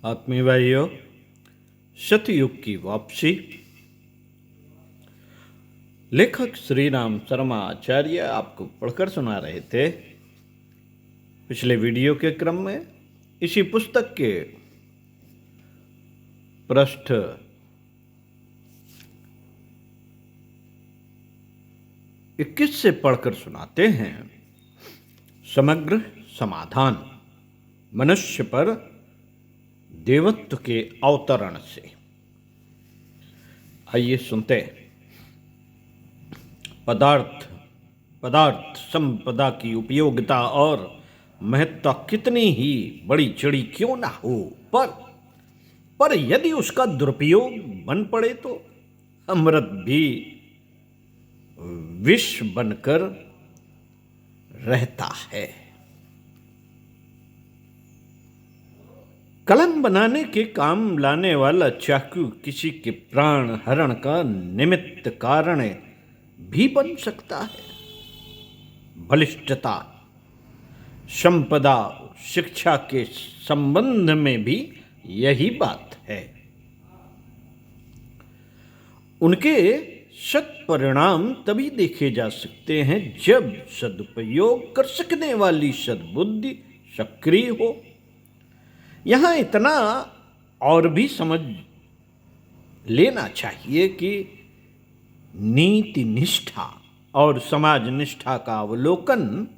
आत्मीय भाइयों, सतयुग की वापसी। लेखक श्री राम शर्मा आचार्य आपको पढ़कर सुना रहे थे। पिछले वीडियो के क्रम में इसी पुस्तक के पृष्ठ 21 से पढ़कर सुनाते हैं। समग्र समाधान, मनुष्य पर देवत्व के अवतरण से। आइए सुनते हैं। पदार्थ संपदा की उपयोगिता और महत्ता कितनी ही बड़ी चढ़ी क्यों ना हो, पर यदि उसका दुरुपयोग बन पड़े तो अमृत भी विष बनकर रहता है। कलम बनाने के काम लाने वाला चाकू किसी के प्राण हरण का निमित्त कारण भी बन सकता है। बलिष्ठता, संपदा, शिक्षा के संबंध में भी यही बात है। उनके सत्परिणाम तभी देखे जा सकते हैं जब सदुपयोग कर सकने वाली सद्बुद्धि सक्रिय हो। यहाँ इतना और भी समझ लेना चाहिए कि नीति निष्ठा और समाज निष्ठा का अवलोकन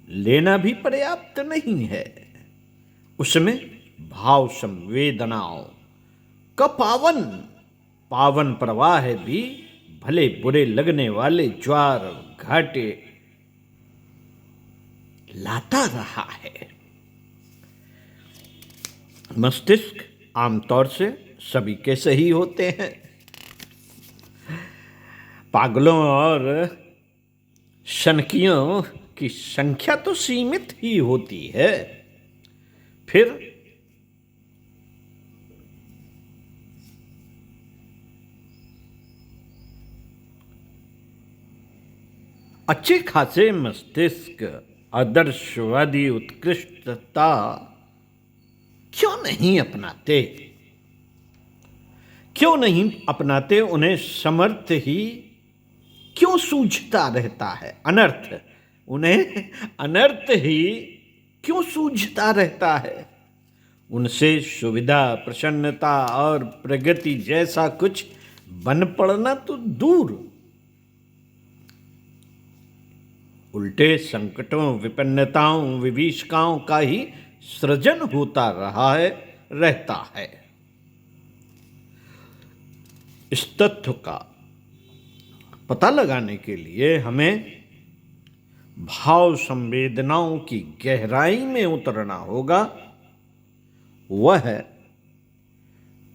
लेना भी पर्याप्त नहीं है। उसमें भाव संवेदनाओं का पावन प्रवाह भी भले बुरे लगने वाले ज्वार घाटे लाता रहा है। मस्तिष्क आमतौर से सभी के सही होते हैं। पागलों और शनकियों की संख्या तो सीमित ही होती है। फिर अच्छे खासे मस्तिष्क आदर्शवादी उत्कृष्टता क्यों नहीं अपनाते? उन्हें समर्थ ही क्यों सूझता रहता है? उन्हें अनर्थ ही क्यों सूझता रहता है? उनसे सुविधा, प्रसन्नता और प्रगति जैसा कुछ बन पड़ना तो दूर, उल्टे संकटों, विपन्नताओं, विभीषिकाओं का ही सृजन होता रहता है। इस तथ्य का पता लगाने के लिए हमें भाव संवेदनाओं की गहराई में उतरना होगा।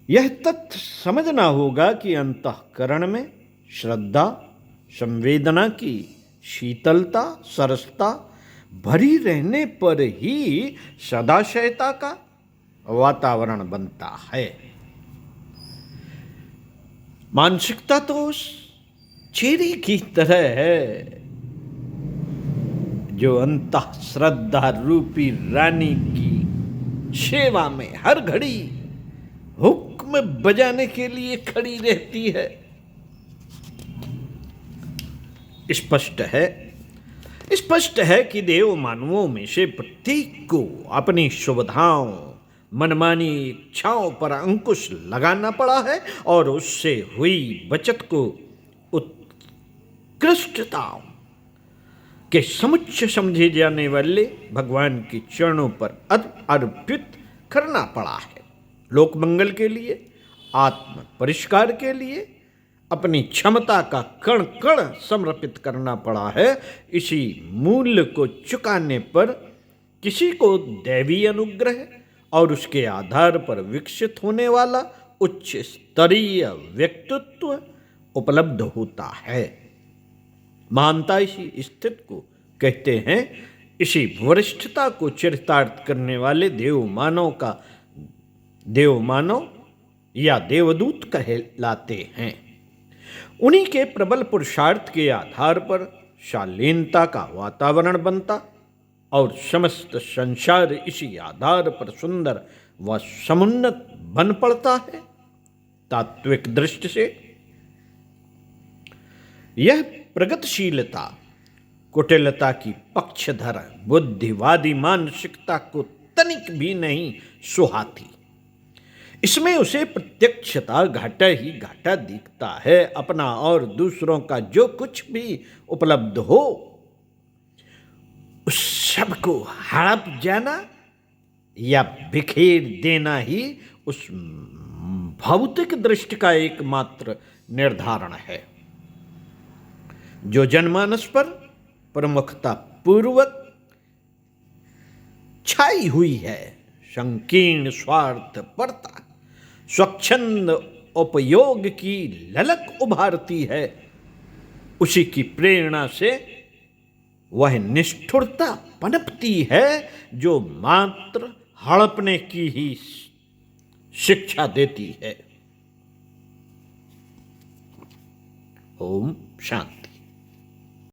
यह तथ्य समझना होगा कि अंतःकरण में श्रद्धा, संवेदना की शीतलता, सरसता भरी रहने पर ही सदाशयता का वातावरण बनता है। मानसिकता तो उस चेरी की तरह है जो अंतः श्रद्धा रूपी रानी की सेवा में हर घड़ी हुक्म बजाने के लिए खड़ी रहती है। स्पष्ट है कि देव मानवों में से प्रत्येक को अपनी सुविधाओं, मनमानी इच्छाओं पर अंकुश लगाना पड़ा है और उससे हुई बचत को उत्कृष्टताओं के समुच्च समझे जाने वाले भगवान के चरणों पर अर्पित करना पड़ा है। लोक मंगल के लिए, आत्म परिष्कार के लिए अपनी क्षमता का कण कण समर्पित करना पड़ा है। इसी मूल्य को चुकाने पर किसी को दैवी अनुग्रह और उसके आधार पर विकसित होने वाला उच्च स्तरीय व्यक्तित्व उपलब्ध होता है। महानता इसी स्थिति को कहते हैं। इसी वरिष्ठता को चरितार्थ करने वाले देवमानव या देवदूत कहलाते हैं। उन्हीं के प्रबल पुरुषार्थ के आधार पर शालीनता का वातावरण बनता और समस्त संसार इसी आधार पर सुंदर वह समुन्नत बन पड़ता है। तात्विक दृष्टि से यह प्रगतिशीलता कुटिलता की पक्षधर बुद्धिवादी मानसिकता को तनिक भी नहीं सुहाती। इसमें उसे प्रत्यक्षता घाटा ही घाटा दिखता है। अपना और दूसरों का जो कुछ भी उपलब्ध हो उस सब को हड़प जाना या बिखेर देना ही उस भौतिक दृष्टि का एकमात्र निर्धारण है, जो जनमानस पर प्रमुखता पूर्वक छाई हुई है। संकीर्ण स्वार्थपरता स्वच्छंद उपयोग की ललक उभारती है। उसी की प्रेरणा से वह निष्ठुरता पनपती है जो मात्र हड़पने की ही शिक्षा देती है। ओम शांति।